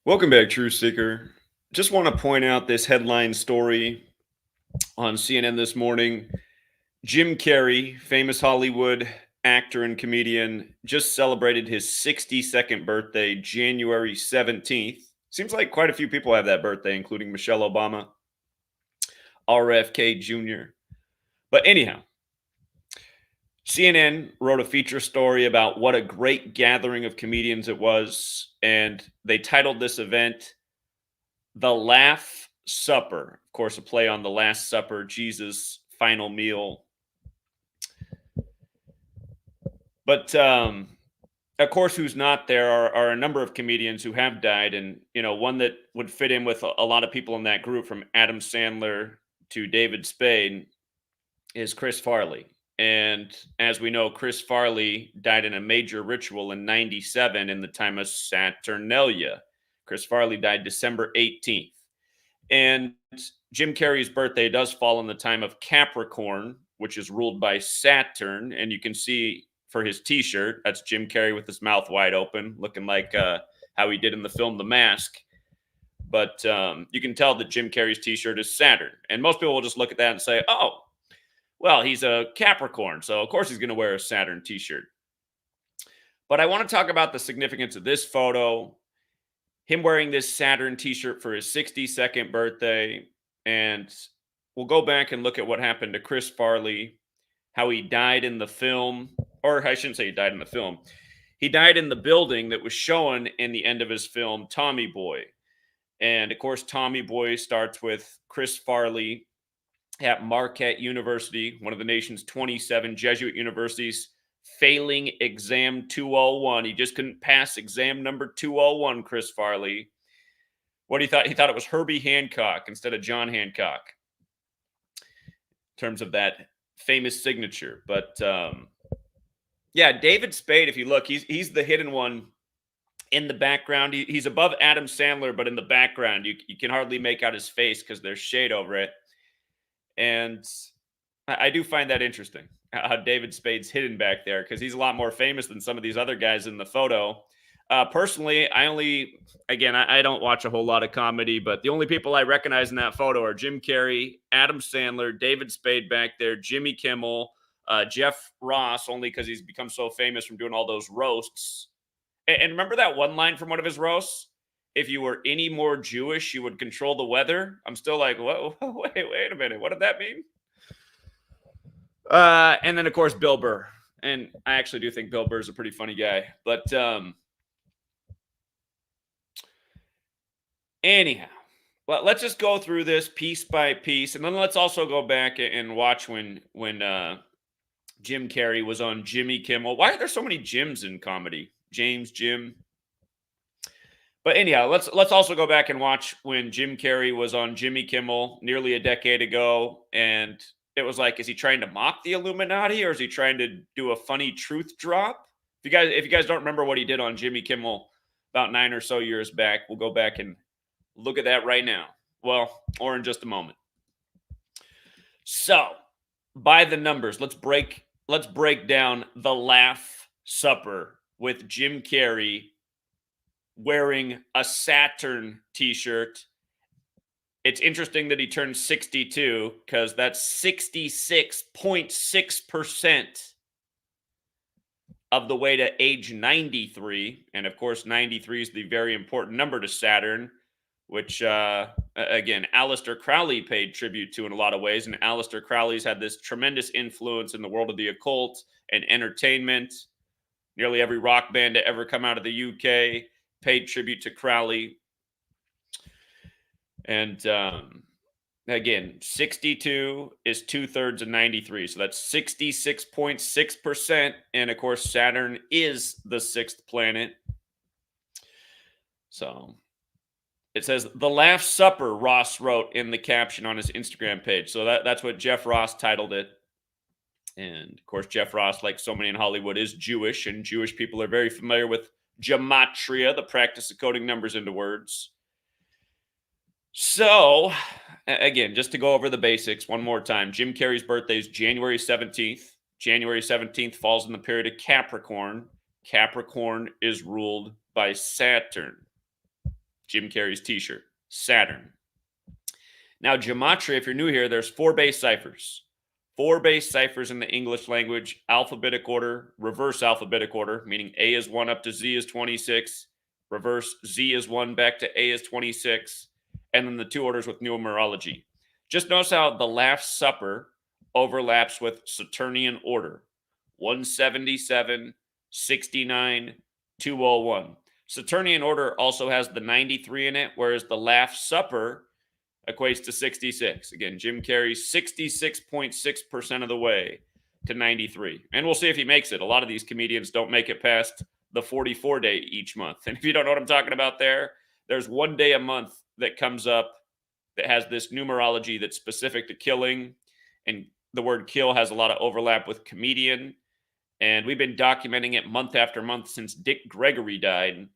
Welcome back, True Seeker. Just want to point out this headline story on CNN this morning. Jim Carrey, famous Hollywood actor and comedian, just celebrated his 62nd birthday, January 17th. Seems like quite a few people have that birthday, including Michelle Obama, RFK Jr. But anyhow, CNN wrote a feature story about what a great gathering of comedians it was, and they titled this event The Laugh Supper. Of course, a play on the Last Supper, Jesus' final meal. But of course, who's not there are a number of comedians who have died, and one that would fit in with a lot of people in that group, from Adam Sandler to David Spade, is Chris Farley. And as we know, Chris Farley died in a major ritual in '97 in the time of Saturnalia. Chris Farley died December 18th. And Jim Carrey's birthday does fall in the time of Capricorn, which is ruled by Saturn. And you can see for his t-shirt, that's Jim Carrey with his mouth wide open, looking like how he did in the film The Mask. But you can tell that Jim Carrey's t-shirt is Saturn. And most people will just look at that and say, oh, well, he's a Capricorn, so of course he's going to wear a Saturn t-shirt. But I want to talk about the significance of this photo, him wearing this Saturn t-shirt for his 62nd birthday. And we'll go back and look at what happened to Chris Farley, how he died in the film, or I shouldn't say he died in the film. He died in the building that was shown in the end of his film, Tommy Boy. And of course, Tommy Boy starts with Chris Farley at Marquette University, one of the nation's 27 Jesuit universities, failing exam 201. He just couldn't pass exam number 201, Chris Farley. What he thought? He thought it was Herbie Hancock instead of John Hancock in terms of that famous signature. But yeah, David Spade, if you look, he's the hidden one in the background. He's above Adam Sandler, but in the background, you can hardly make out his face because there's shade over it. And I do find that interesting, how David Spade's hidden back there, because he's a lot more famous than some of these other guys in the photo. Personally, I don't watch a whole lot of comedy, but the only people I recognize in that photo are Jim Carrey, Adam Sandler, David Spade back there, Jimmy Kimmel, Jeff Ross, only because he's become so famous from doing all those roasts. And remember that one line from one of his roasts? If you were any more Jewish, you would control the weather. I'm still like, whoa, wait a minute. What did that mean? And then, of course, Bill Burr. And I actually do think Bill Burr is a pretty funny guy. But anyhow, well, let's just go through this piece by piece. And then let's also go back and watch when Jim Carrey was on Jimmy Kimmel. Why are there so many Jims in comedy? James, Jim. But anyhow, let's also go back and watch when Jim Carrey was on Jimmy Kimmel nearly a decade ago, and it was like, is he trying to mock the Illuminati, or is he trying to do a funny truth drop? If you guys don't remember what he did on Jimmy Kimmel about 9 or so years back, we'll go back and look at that right now. Well, or in just a moment. So, by the numbers, let's break down the Laugh Supper with Jim Carrey wearing a Saturn t-shirt. It's interesting that he turned 62 because that's 66.6% of the way to age 93. And of course, 93 is the very important number to Saturn, which, again, Aleister Crowley paid tribute to in a lot of ways. And Aleister Crowley's had this tremendous influence in the world of the occult and entertainment. Nearly every rock band to ever come out of the UK paid tribute to Crowley. And again, 62 is 2/3 of 93. So that's 66.6%. And of course, Saturn is the 6th planet. So it says, "The Laugh Supper," Ross wrote in the caption on his Instagram page. So that's what Jeff Ross titled it. And of course, Jeff Ross, like so many in Hollywood, is Jewish. And Jewish people are very familiar with gematria, the practice of coding numbers into words. So, again, just to go over the basics one more time, Jim Carrey's birthday is January 17th. January 17th falls in the period of Capricorn. Capricorn is ruled by Saturn. Jim Carrey's t-shirt, Saturn. Now, gematria, if you're new here, there's 4 base ciphers. 4 base ciphers in the English language, alphabetic order, reverse alphabetic order, meaning A is 1 up to Z is 26, reverse Z is 1 back to A is 26, and then the 2 orders with numerology. Just notice how the Last Supper overlaps with Saturnian order, 177, 69, 201. Saturnian order also has the 93 in it, whereas the Last Supper equates to 66. Again, Jim Carrey 66.6% of the way to 93. And we'll see if he makes it. A lot of these comedians don't make it past the 44 day each month. And if you don't know what I'm talking about there's 1 day a month that comes up that has this numerology that's specific to killing. And the word kill has a lot of overlap with comedian. And we've been documenting it month after month since Dick Gregory died.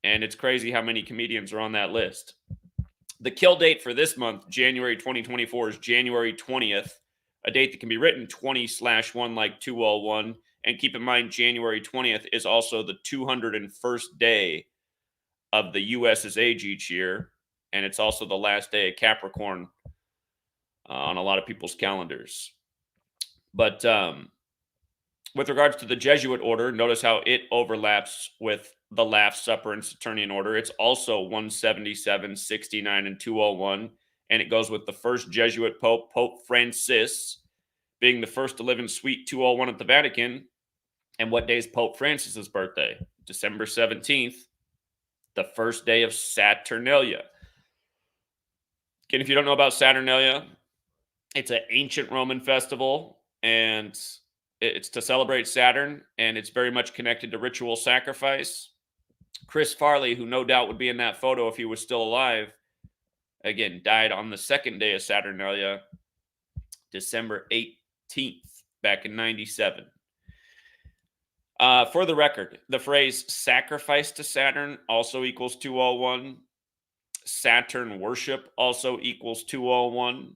And it's crazy how many comedians are on that list. The kill date for this month, January 2024, is January 20th, a date that can be written 20/1 like 201. And keep in mind, January 20th is also the 201st day of the U.S.'s age each year. And it's also the last day of Capricorn on a lot of people's calendars. But with regards to the Jesuit order, notice how it overlaps with the Last Supper and Saturnian order. It's also 177, 69, and 201. And it goes with the first Jesuit Pope, Pope Francis, being the first to live in Suite 201 at the Vatican. And what day is Pope Francis's birthday? December 17th, the first day of Saturnalia. Again, if you don't know about Saturnalia, it's an ancient Roman festival, and it's to celebrate Saturn, and it's very much connected to ritual sacrifice. Chris Farley, who no doubt would be in that photo if he was still alive, again, died on the second day of Saturnalia, December 18th, back in 97. For the record, the phrase sacrifice to Saturn also equals 201. Saturn worship also equals 201.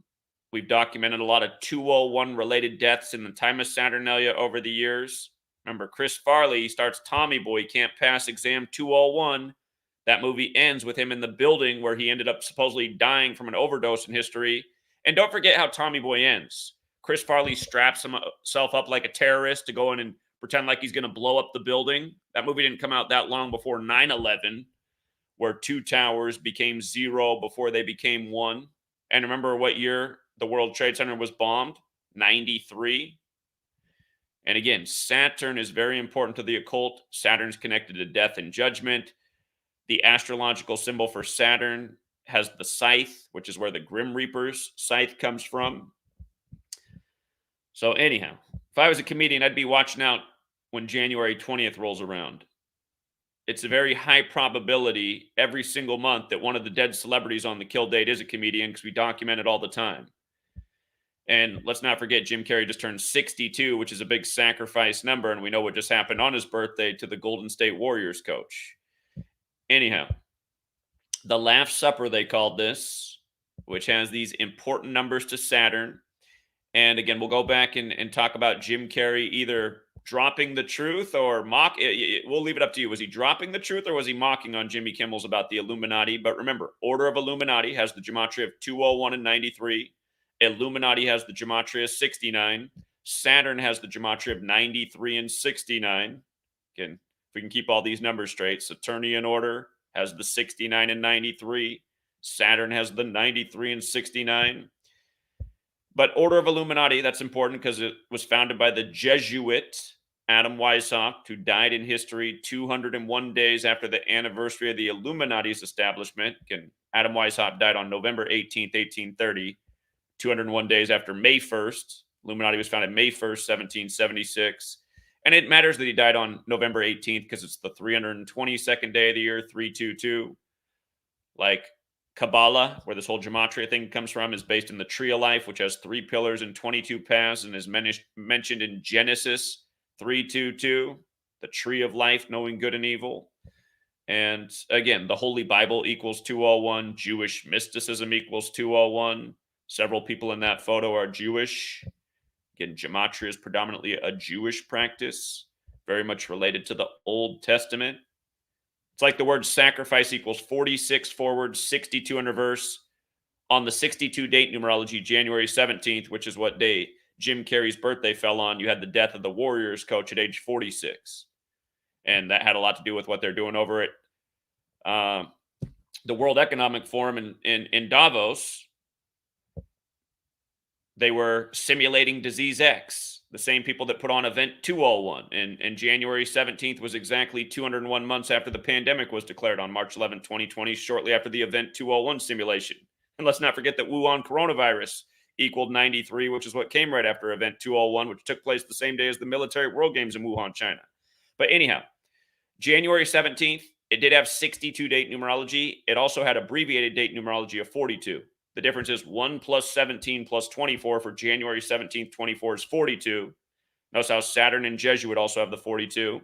We've documented a lot of 201 related deaths in the time of Saturnalia over the years. Remember, Chris Farley starts Tommy Boy Can't Pass Exam 201. That movie ends with him in the building where he ended up supposedly dying from an overdose in history. And don't forget how Tommy Boy ends. Chris Farley straps himself up like a terrorist to go in and pretend like he's going to blow up the building. That movie didn't come out that long before 9/11, where 2 towers became 0 before they became 1. And remember what year the World Trade Center was bombed? 93. And again, Saturn is very important to the occult. Saturn's connected to death and judgment. The astrological symbol for Saturn has the scythe, which is where the Grim Reaper's scythe comes from. So anyhow, if I was a comedian, I'd be watching out when January 20th rolls around. It's a very high probability every single month that one of the dead celebrities on the kill date is a comedian, because we document it all the time. And let's not forget, Jim Carrey just turned 62, which is a big sacrifice number. And we know what just happened on his birthday to the Golden State Warriors coach. Anyhow, the Last Supper, they called this, which has these important numbers to Saturn. And again, we'll go back and talk about Jim Carrey either dropping the truth or mock. We'll leave it up to you. Was he dropping the truth, or was he mocking on Jimmy Kimmel's about the Illuminati? But remember, Order of Illuminati has the gematria of 201 and 93. Illuminati has the gematria of 69. Saturn has the gematria of 93 and 69. Again, if we can keep all these numbers straight, Saturnian order has the 69 and 93. Saturn has the 93 and 69. But Order of Illuminati, that's important because it was founded by the Jesuit Adam Weishaupt, who died in history 201 days after the anniversary of the Illuminati's establishment. Again, Adam Weishaupt died on November 18th, 1830, 201 days after May 1st. Illuminati was founded May 1st, 1776. And it matters that he died on November 18th because it's the 322nd day of the year, 322. Like Kabbalah, where this whole gematria thing comes from, is based in the Tree of Life, which has 3 pillars and 22 paths, and is mentioned in Genesis 3:22, the Tree of Life, knowing good and evil. And again, the Holy Bible equals 201. Jewish mysticism equals 201. Several people in that photo are Jewish. Again, gematria is predominantly a Jewish practice, very much related to the Old Testament. It's like the word sacrifice equals 46 forward, 62 in reverse. On the 62 date numerology, January 17th, which is what day Jim Carrey's birthday fell on, you had the death of the Warriors coach at age 46. And that had a lot to do with what they're doing over at the World Economic Forum in Davos. They were simulating Disease X, the same people that put on Event 201. And January 17th was exactly 201 months after the pandemic was declared on March 11, 2020, shortly after the Event 201 simulation. And let's not forget that Wuhan coronavirus equaled 93, which is what came right after Event 201, which took place the same day as the military World Games in Wuhan, China. But anyhow, January 17th, it did have 62 date numerology. It also had abbreviated date numerology of 42. The difference is 1 plus 17 plus 24 for January 17th, 24 is 42. Notice how Saturn and Jesuit also have the 42.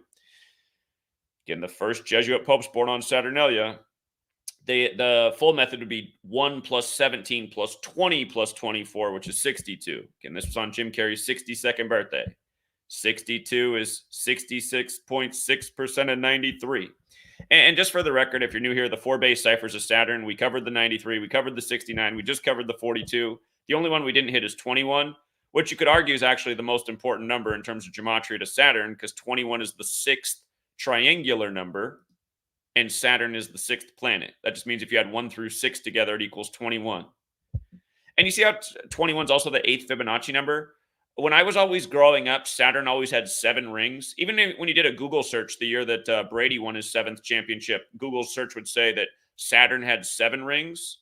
Again, the first Jesuit popes born on Saturnalia. The full method would be 1 plus 17 plus 20 plus 24, which is 62. Again, this was on Jim Carrey's 62nd birthday. 62 is 66.6% of 93. And just for the record, if you're new here, the 4 base ciphers of Saturn, we covered the 93, we covered the 69, we just covered the 42. The only one we didn't hit is 21, which you could argue is actually the most important number in terms of gematria to Saturn, because 21 is the 6th triangular number, and Saturn is the 6th planet. That just means if you had 1 through 6 together, it equals 21. And you see how 21 is also the 8th Fibonacci number? When I was always growing up, Saturn always had 7 rings. Even when you did a Google search the year that Brady won his 7th championship, Google's search would say that Saturn had 7 rings.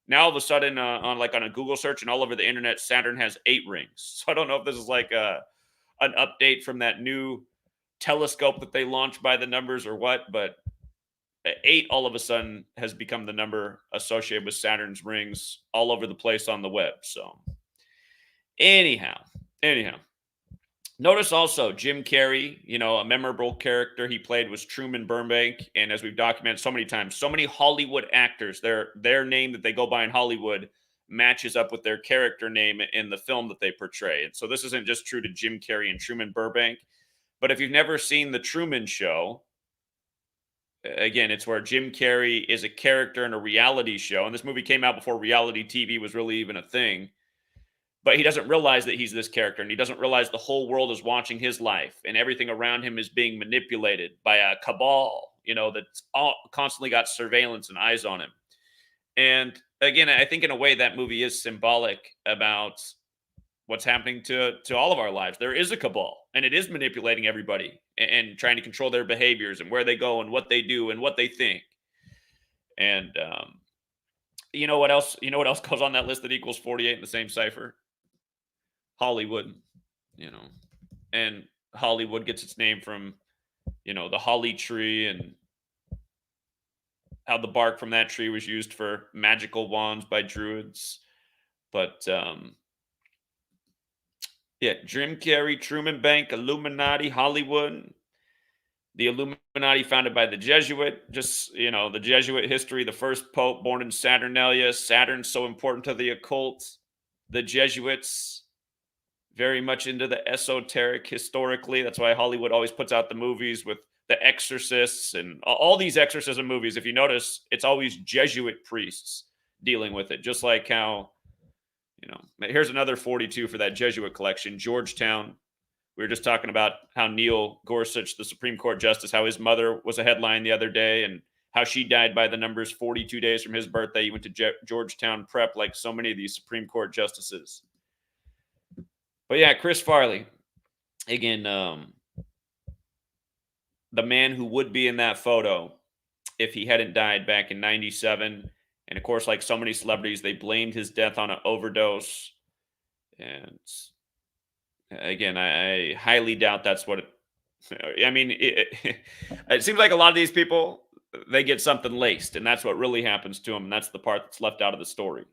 Now all of a sudden, on a Google search and all over the internet, Saturn has 8 rings. So I don't know if this is like an update from that new telescope that they launched by the numbers or what, but 8 all of a sudden has become the number associated with Saturn's rings all over the place on the web. So anyhow, notice also Jim Carrey, a memorable character he played was Truman Burbank. And as we've documented so many times, so many Hollywood actors, their name that they go by in Hollywood matches up with their character name in the film that they portray. And so this isn't just true to Jim Carrey and Truman Burbank. But if you've never seen The Truman Show, again, it's where Jim Carrey is a character in a reality show. And this movie came out before reality TV was really even a thing. But he doesn't realize that he's this character, and he doesn't realize the whole world is watching his life, and everything around him is being manipulated by a cabal, that's constantly got surveillance and eyes on him. And again, I think in a way that movie is symbolic about what's happening to all of our lives. There is a cabal, and it is manipulating everybody and trying to control their behaviors and where they go and what they do and what they think. And you know what else? You know what else goes on that list that equals 48 in the same cipher? Hollywood, and Hollywood gets its name from, the holly tree and how the bark from that tree was used for magical wands by druids. But Jim Carrey, Truman Bank, Illuminati, Hollywood, the Illuminati founded by the Jesuit, just, the Jesuit history, the first pope born in Saturnalia, Saturn's so important to the occult, the Jesuits, very much into the esoteric historically. That's why Hollywood always puts out the movies with the exorcists and all these exorcism movies. If you notice, it's always Jesuit priests dealing with it. Just like how, here's another 42 for that Jesuit collection, Georgetown. We were just talking about how Neil Gorsuch, the Supreme Court Justice, how his mother was a headline the other day and how she died by the numbers 42 days from his birthday. He went to Georgetown Prep like so many of these Supreme Court justices. But yeah, Chris Farley, again, the man who would be in that photo if he hadn't died back in 97. And of course, like so many celebrities, they blamed his death on an overdose. And again, I highly doubt that's what it seems like a lot of these people, they get something laced, and that's what really happens to them. And that's the part that's left out of the story.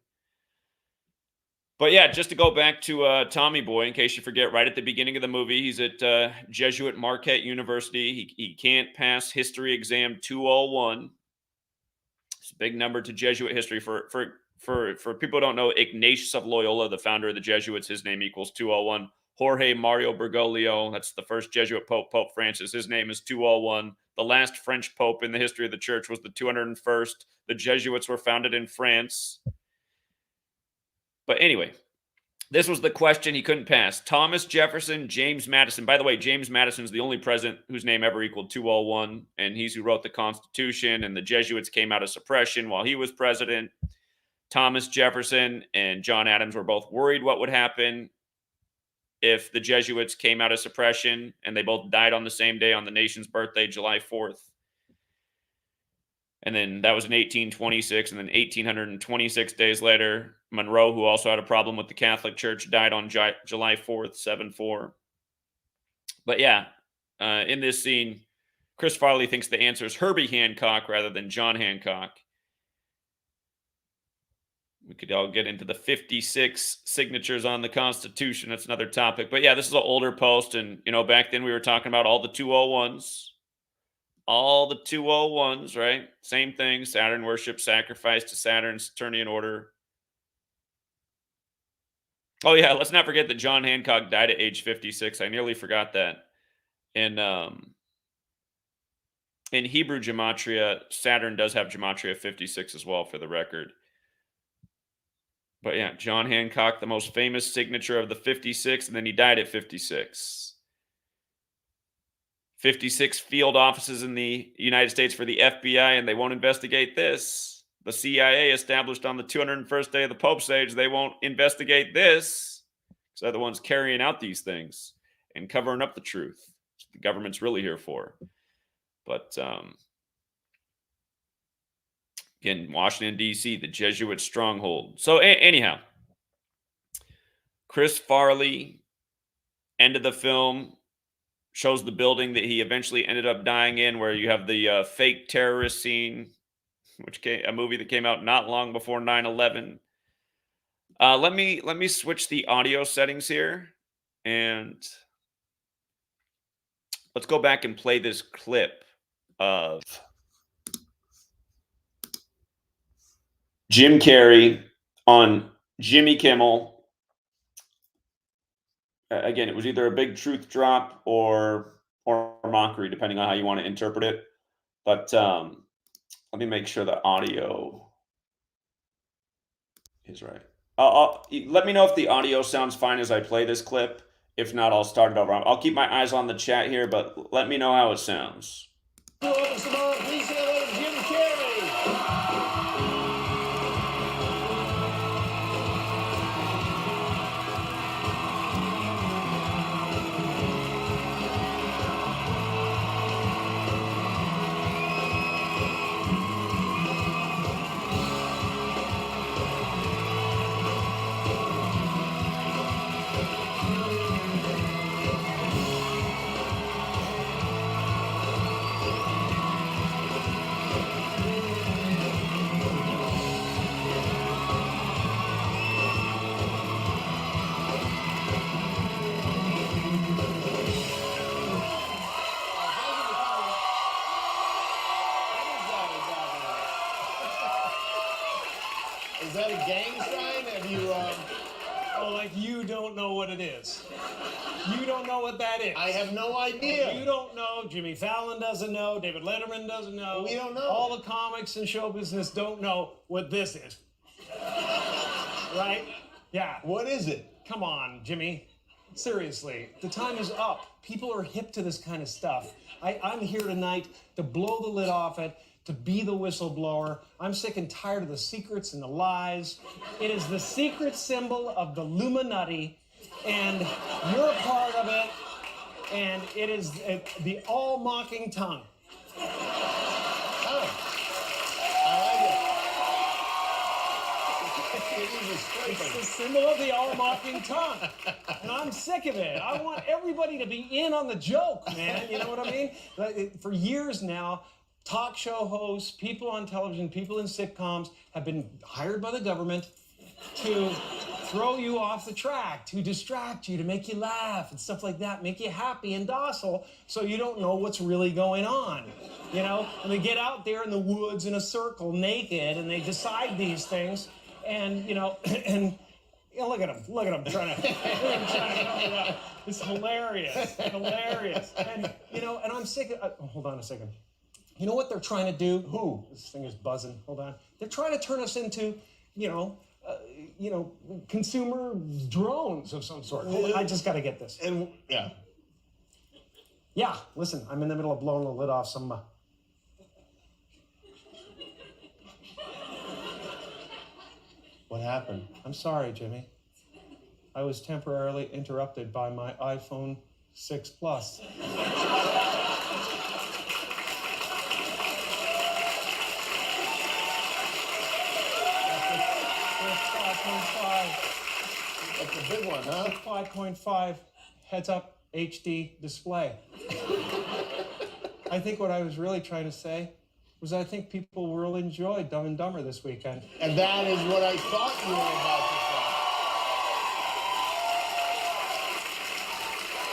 But yeah, just to go back to Tommy Boy, in case you forget, right at the beginning of the movie, he's at Jesuit Marquette University. He can't pass history exam 201. It's a big number to Jesuit history. For people who don't know, Ignatius of Loyola, the founder of the Jesuits, his name equals 201. Jorge Mario Bergoglio, that's the first Jesuit Pope, Pope Francis. His name is 201. The last French pope in the history of the church was the 201st. The Jesuits were founded in France. But anyway, this was the question he couldn't pass. Thomas Jefferson, James Madison. By the way, James Madison's the only president whose name ever equaled 201, and he's who wrote the Constitution, and the Jesuits came out of suppression while he was president. Thomas Jefferson and John Adams were both worried what would happen if the Jesuits came out of suppression, and they both died on the same day on the nation's birthday, July 4th. And then that was in 1826, and then 1826 days later, Monroe, who also had a problem with the Catholic Church, died on July 4th, 7-4. But yeah, in this scene, Chris Farley thinks the answer is Herbie Hancock rather than John Hancock. We could all get into the 56 signatures on the Constitution. That's another topic. But yeah, this is an older post. And, you know, back then we were talking about all the 201s. All the 201s, right? Same thing. Saturn worship, sacrifice to Saturn, Saturnian order. Oh, yeah, let's not forget that John Hancock died at age 56. I nearly forgot that. In Hebrew gematria, Saturn does have gematria 56 as well, for the record. But yeah, John Hancock, the most famous signature of the 56, and then he died at 56. 56 field offices in the United States for the FBI, and they won't investigate this. The CIA established on the 201st day of the Pope's age, they won't investigate this. Because they're the ones carrying out these things and covering up the truth. That's what the government's really here for. But again, Washington, D.C., the Jesuit stronghold. So anyhow, Chris Farley, end of the film, shows the building that he eventually ended up dying in, where you have the fake terrorist scene, which a movie that came out not long before 9/11. Let me switch the audio settings here, and let's go back and play this clip of Jim Carrey on Jimmy Kimmel. Again, it was either a big truth drop or mockery, depending on how you want to interpret it. But let me make sure the audio is right. Let me know if the audio sounds fine as I play this clip. If not, I'll start it over. I'll keep my eyes on the chat here, but let me know how it sounds. Please say hello to Jim Carrey. Is that a gang sign? Have you, Oh, like you don't know what it is. You don't know what that is. I have no idea. You don't know. Jimmy Fallon doesn't know. David Letterman doesn't know. We don't know. All the comics and show business don't know what this is. Right? Yeah. What is it? Come on, Jimmy. Seriously, the time is up. People are hip to this kind of stuff. I'm here tonight to blow the lid off it, to be the whistleblower. I'm sick and tired of the secrets and the lies. It is the secret symbol of the Illuminati, and you're a part of it, and it is the all-mocking tongue. Oh, I like it. It is a It's scraping. the symbol of the all-mocking tongue. And I'm sick of it. I want everybody to be in on the joke, man. You know what I mean? For years now, talk show hosts, people on television, people in sitcoms have been hired by the government to throw you off the track, to distract you, to make you laugh and stuff like that, make you happy and docile so you don't know what's really going on. You know, and they get out there in the woods in a circle naked and they decide these things. And, you know, and you know, look at him trying to, it's hilarious. And, you know, and I'm sick of, hold on a second. You know what they're trying to do? Who? This thing is buzzing. Hold on. They're trying to turn us into, consumer drones of some sort. Hold on, I just got to get this. And Yeah, listen, I'm in the middle of blowing the lid off some. what happened? I'm sorry, Jimmy. I was temporarily interrupted by my iPhone 6 Plus. That's a big one, huh? 5.5 heads-up HD display. I think what I was really trying to say was I think people will really enjoy Dumb and Dumber this weekend. And that is what I thought you were about to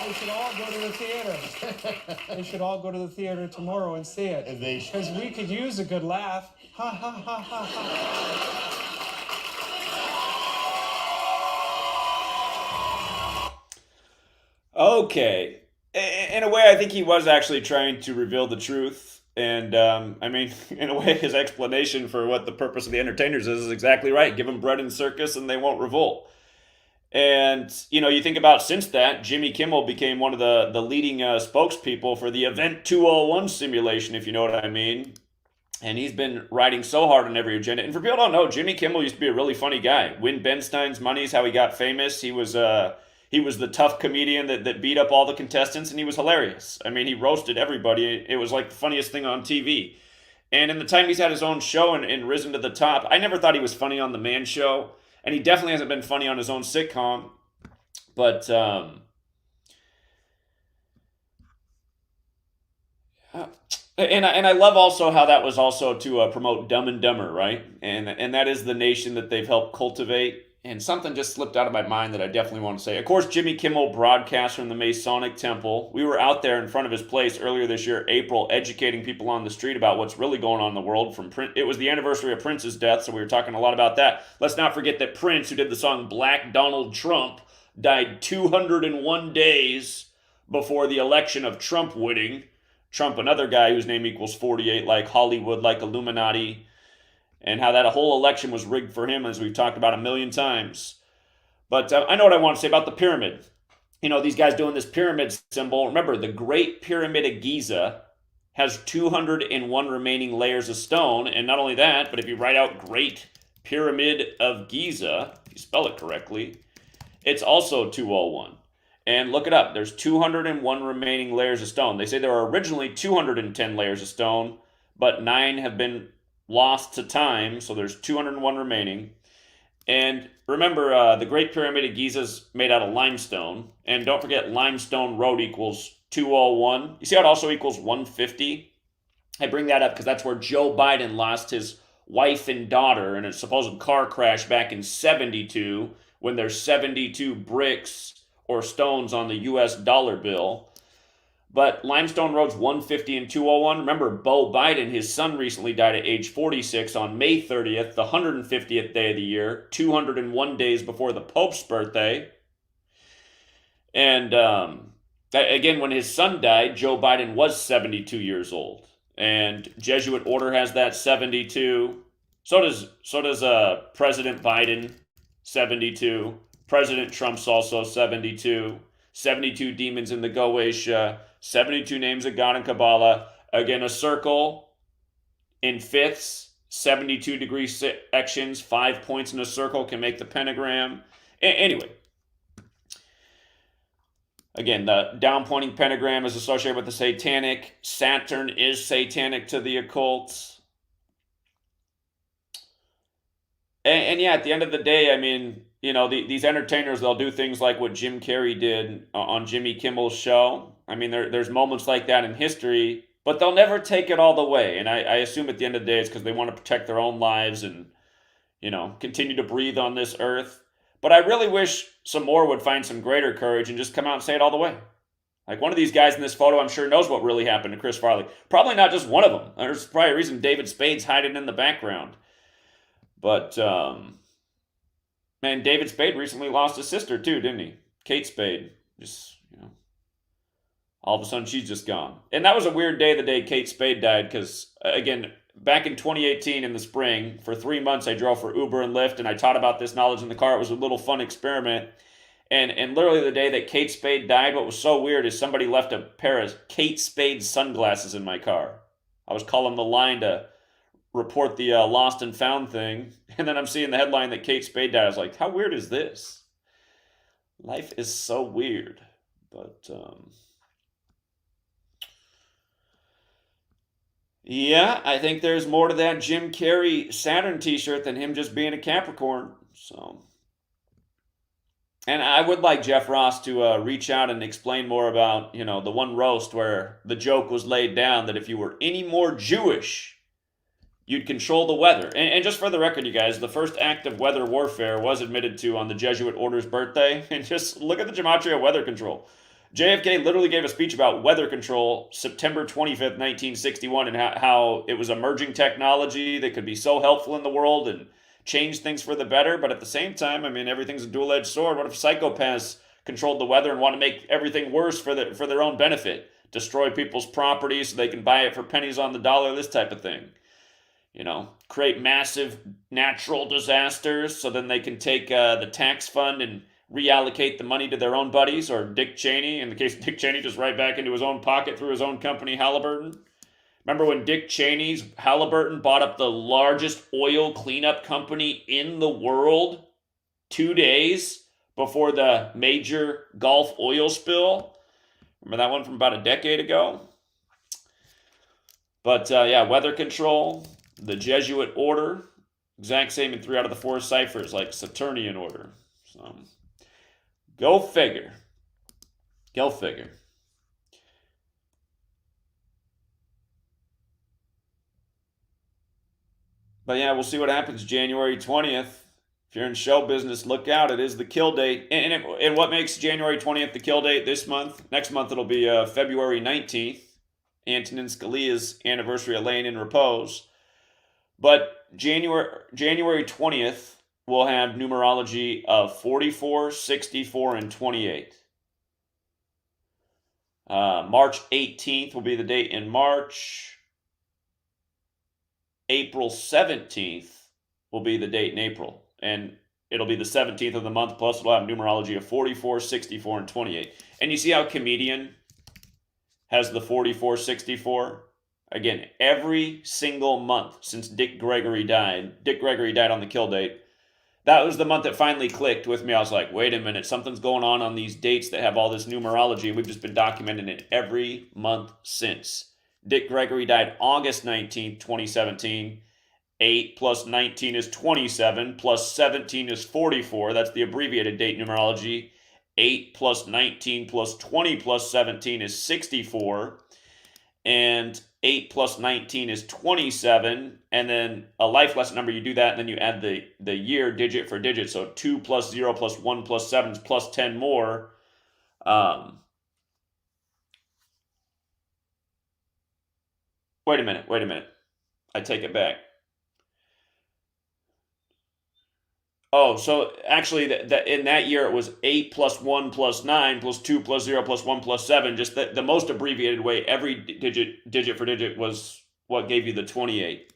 say. They should all go to the theater. They should all go to the theater tomorrow and see it. And they should. Because we could use a good laugh. Ha ha ha ha ha. Okay. In a way, I think he was actually trying to reveal the truth. And, in a way, his explanation for what the purpose of the entertainers is exactly right. Give them bread and circus and they won't revolt. And, you think about since that, Jimmy Kimmel became one of the leading spokespeople for the Event 201 simulation, if you know what I mean. And he's been riding so hard on every agenda. And for people who don't know, Jimmy Kimmel used to be a really funny guy. Win Ben Stein's money is how he got famous. He was the tough comedian that beat up all the contestants, and he was hilarious. He roasted everybody. It was like the funniest thing on TV. And in the time he's had his own show and risen to the top, I never thought he was funny on The Man Show. And he definitely hasn't been funny on his own sitcom. But, and I love also how that was also to promote Dumb and Dumber, right? And that is the nation that they've helped cultivate. And something just slipped out of my mind that I definitely want to say. Of course, Jimmy Kimmel broadcast from the Masonic Temple. We were out there in front of his place earlier this year, April, educating people on the street about what's really going on in the world. It was the anniversary of Prince's death, so we were talking a lot about that. Let's not forget that Prince, who did the song Black Donald Trump, died 201 days before the election of Trump winning. Trump, another guy whose name equals 48, like Hollywood, like Illuminati, and how that whole election was rigged for him, as we've talked about a million times. But I know what I want to say about the pyramid. These guys doing this pyramid symbol. Remember, the Great Pyramid of Giza has 201 remaining layers of stone. And not only that, but if you write out Great Pyramid of Giza, if you spell it correctly, it's also 201. And look it up. There's 201 remaining layers of stone. They say there were originally 210 layers of stone, but 9 have been lost to time, so there's 201 remaining. And remember, the Great Pyramid of Giza is made out of limestone. And don't forget, limestone road equals 201. You see how it also equals 150? I bring that up because that's where Joe Biden lost his wife and daughter in a supposed car crash back in 72, when there's 72 bricks or stones on the U.S. dollar bill. But limestone roads 150 and 201. Remember, Beau Biden, his son, recently died at age 46 on May 30th, the 150th day of the year, 201 days before the Pope's birthday. And again, when his son died, Joe Biden was 72 years old. And Jesuit order has that 72. So does President Biden, 72. President Trump's also 72. 72 demons in the Goetia. 72 names of God in Kabbalah. Again, a circle in fifths, 72 degree sections, 5 points in a circle can make the pentagram. Anyway, again, the down pointing pentagram is associated with the satanic. Saturn is satanic to the occult. And yeah, at the end of the day, these entertainers, they'll do things like what Jim Carrey did on Jimmy Kimmel's show. There's moments like that in history, but they'll never take it all the way. And I assume at the end of the day, it's because they want to protect their own lives and, continue to breathe on this earth. But I really wish some more would find some greater courage and just come out and say it all the way. Like one of these guys in this photo, I'm sure knows what really happened to Chris Farley. Probably not just one of them. There's probably a reason David Spade's hiding in the background. But, man, David Spade recently lost his sister too, didn't he? Kate Spade. Just, All of a sudden, she's just gone. And that was a weird day, the day Kate Spade died, because, again, back in 2018 in the spring, for 3 months, I drove for Uber and Lyft, and I taught about this knowledge in the car. It was a little fun experiment. And literally the day that Kate Spade died, what was so weird is somebody left a pair of Kate Spade sunglasses in my car. I was calling the line to report the lost and found thing, and then I'm seeing the headline that Kate Spade died. I was like, how weird is this? Life is so weird. But, yeah, I think there's more to that Jim Carrey Saturn t-shirt than him just being a Capricorn. So, and I would like Jeff Ross to reach out and explain more about, the one roast where the joke was laid down that if you were any more Jewish, you'd control the weather. And just for the record, you guys, the first act of weather warfare was admitted to on the Jesuit order's birthday. And just look at the Gematria weather control. JFK literally gave a speech about weather control September 25th, 1961, and how it was emerging technology that could be so helpful in the world and change things for the better. But at the same time, I mean, everything's a dual-edged sword. What if psychopaths controlled the weather and want to make everything worse for their own benefit? Destroy people's property so they can buy it for pennies on the dollar, this type of thing. Create massive natural disasters so then they can take the tax fund and reallocate the money to their own buddies, or Dick Cheney, in the case of Dick Cheney, just right back into his own pocket through his own company, Halliburton. Remember when Dick Cheney's Halliburton bought up the largest oil cleanup company in the world 2 days before the major Gulf oil spill? Remember that one from about a decade ago? But yeah, weather control, the Jesuit order, exact same in 3 out of the 4 ciphers, like Saturnian order. So, go figure. Go figure. But yeah, we'll see what happens January 20th. If you're in show business, look out. It is the kill date. And what makes January 20th the kill date this month? Next month it'll be February 19th, Antonin Scalia's anniversary of laying in repose. But January 20th, we'll have numerology of 44, 64, and 28. March 18th will be the date in March. April 17th will be the date in April. And it'll be the 17th of the month, plus we'll have numerology of 44, 64, and 28. And you see how Comedian has the 44, 64? Again, every single month since Dick Gregory died on the kill date, that was the month that finally clicked with me. I was like, wait a minute, something's going on these dates that have all this numerology. We've just been documenting it every month since. Dick Gregory died August 19th, 2017. 8 plus 19 is 27, plus 17 is 44. That's the abbreviated date numerology. 8 plus 19 plus 20 plus 17 is 64. And 8 plus 19 is 27. And then a life lesson number, you do that, and then you add the year digit for digit. So 2 plus 0 plus 1 plus 7 is plus 10 more. Wait a minute. I take it back. Oh, so actually, in that year, it was 8 plus 1 plus 9 plus 2 plus 0 plus 1 plus 7. Just the most abbreviated way, every digit for digit was what gave you the 28.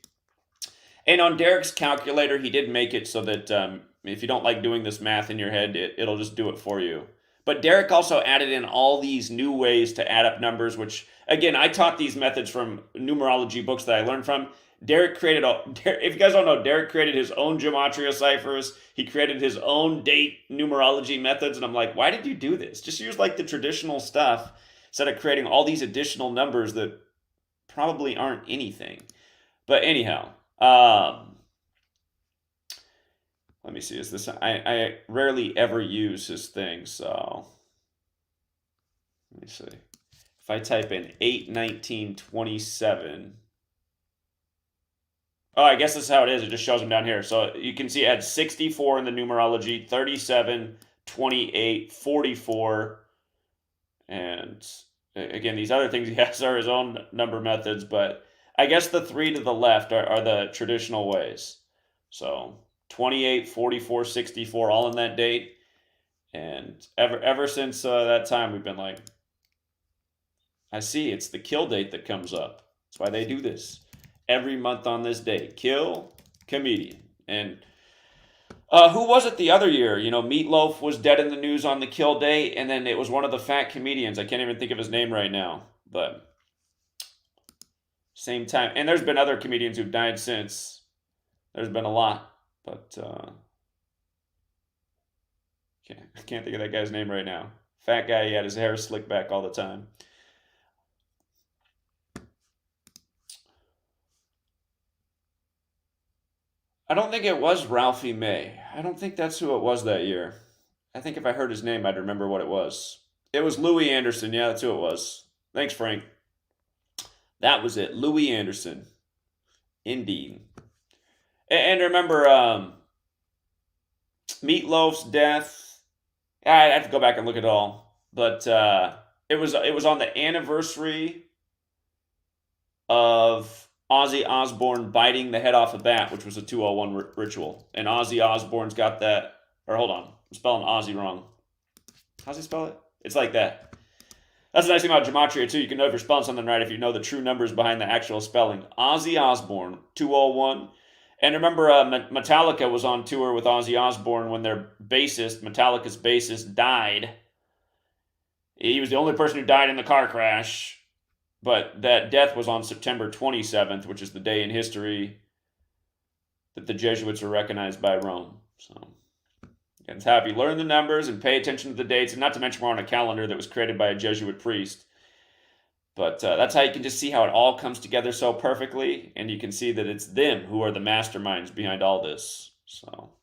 And on Derek's calculator, he did make it so that if you don't like doing this math in your head, it'll just do it for you. But Derek also added in all these new ways to add up numbers, which, again, I taught these methods from numerology books that I learned from. Derek created, if you guys don't know, Derek created his own gematria ciphers. He created his own date numerology methods. And I'm like, why did you do this? Just use like the traditional stuff instead of creating all these additional numbers that probably aren't anything. But anyhow, let me see. Is this? I rarely ever use his thing. So let me see. If I type in 8, 19, 27. Oh, I guess this is how it is. It just shows them down here. So you can see it had 64 in the numerology, 37, 28, 44. And again, these other things he has are his own number methods. But I guess the 3 to the left are the traditional ways. So 28, 44, 64, all in that date. And ever since that time, we've been like, I see. It's the kill date that comes up. That's why they do this. Every month on this day. Kill comedian. And who was it the other year? You know, Meatloaf was dead in the news on the kill date, and then it was one of the fat comedians. I can't even think of his name right now. But same time. And there's been other comedians who've died since. There's been a lot. But I can't think of that guy's name right now. Fat guy, he had his hair slicked back all the time. I don't think it was Ralphie May. I don't think that's who it was that year. I think if I heard his name, I'd remember what it was. It was Louis Anderson. Yeah, that's who it was. Thanks, Frank. That was it. Louis Anderson. Indeed. And remember Meatloaf's death. I'd have to go back and look at it all. But it was on the anniversary of Ozzy Osbourne biting the head off a bat, which was a 201 ritual. And Ozzy Osbourne's got that. Or hold on, I'm spelling Ozzy wrong. How's he spell it? It's like that. That's the nice thing about Gematria, too. You can know if you're spelling something right if you know the true numbers behind the actual spelling. Ozzy Osbourne, 201. And remember, Metallica was on tour with Ozzy Osbourne when their bassist, Metallica's bassist, died. He was the only person who died in the car crash. But that death was on September 27th, which is the day in history that the Jesuits were recognized by Rome. So it's how if you learn the numbers and pay attention to the dates, and not to mention we're on a calendar that was created by a Jesuit priest. But that's how you can just see how it all comes together so perfectly, and you can see that it's them who are the masterminds behind all this. So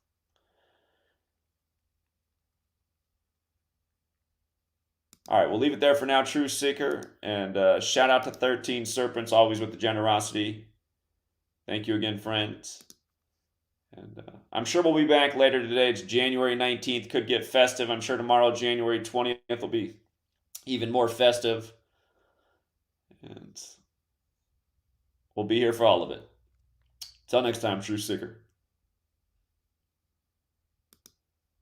all right, we'll leave it there for now, True Seeker. And shout out to 13 Serpents, always with the generosity. Thank you again, friends. And I'm sure we'll be back later today. It's January 19th. Could get festive. I'm sure tomorrow, January 20th, will be even more festive. And we'll be here for all of it. Till next time, True Seeker.